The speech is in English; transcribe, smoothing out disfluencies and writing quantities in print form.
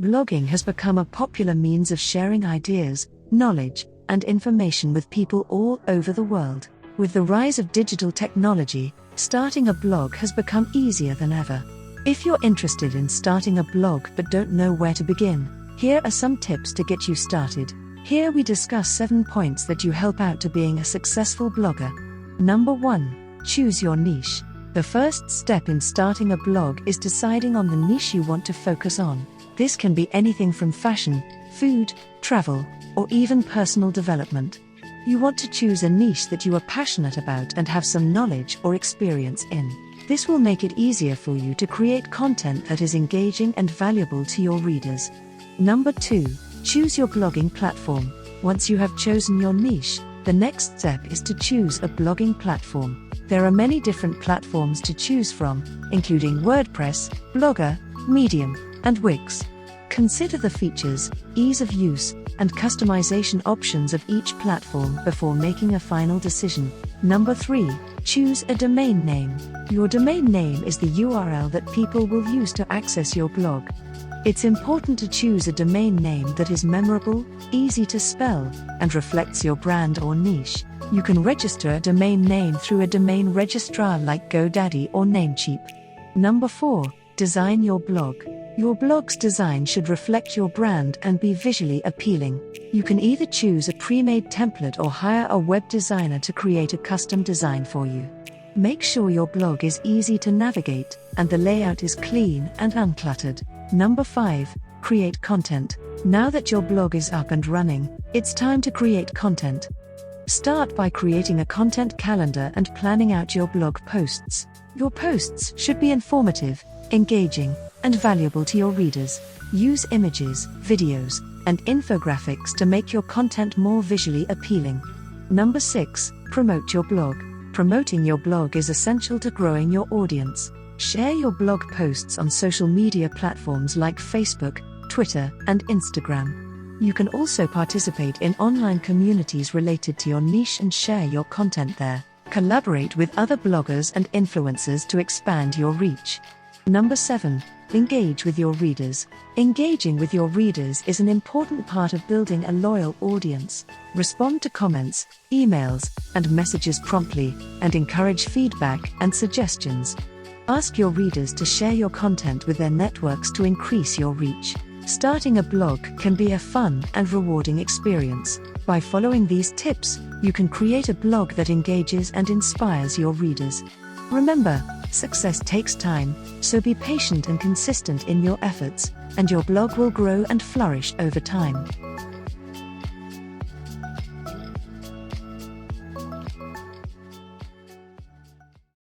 Blogging has become a popular means of sharing ideas, knowledge, and information with people all over the world. With the rise of digital technology, starting a blog has become easier than ever. If you're interested in starting a blog but don't know where to begin, here are some tips to get you started. Here we discuss 7 points that you help out to being a successful blogger. Number 1. Choose your niche. The first step in starting a blog is deciding on the niche you want to focus on. This can be anything from fashion, food, travel, or even personal development. You want to choose a niche that you are passionate about and have some knowledge or experience in. This will make it easier for you to create content that is engaging and valuable to your readers. Number 2. Choose your blogging platform. Once you have chosen your niche, the next step is to choose a blogging platform. There are many different platforms to choose from, including WordPress, Blogger, Medium, and Wix. Consider the features, ease of use, and customization options of each platform before making a final decision. Number 3. Choose a domain name. Your domain name is the URL that people will use to access your blog. It's important to choose a domain name that is memorable, easy to spell, and reflects your brand or niche. You can register a domain name through a domain registrar like GoDaddy or Namecheap. Number 4. Design your blog. Your blog's design should reflect your brand and be visually appealing. You can either choose a pre-made template or hire a web designer to create a custom design for you. Make sure your blog is easy to navigate and the layout is clean and uncluttered. Number 5. Create content. Now that your blog is up and running, it's time to create content. Start by creating a content calendar and planning out your blog posts. Your posts should be informative, engaging, and valuable to your readers. Use images, videos, and infographics to make your content more visually appealing. Number 6. Promote your blog. Promoting your blog is essential to growing your audience. Share your blog posts on social media platforms like Facebook, Twitter, and Instagram. You can also participate in online communities related to your niche and share your content there. Collaborate with other bloggers and influencers to expand your reach. Number 7. Engage with your readers. Engaging with your readers is an important part of building a loyal audience. Respond to comments, emails, and messages promptly, and encourage feedback and suggestions. Ask your readers to share your content with their networks to increase your reach. Starting a blog can be a fun and rewarding experience. By following these tips, you can create a blog that engages and inspires your readers. Remember, success takes time, so be patient and consistent in your efforts, and your blog will grow and flourish over time.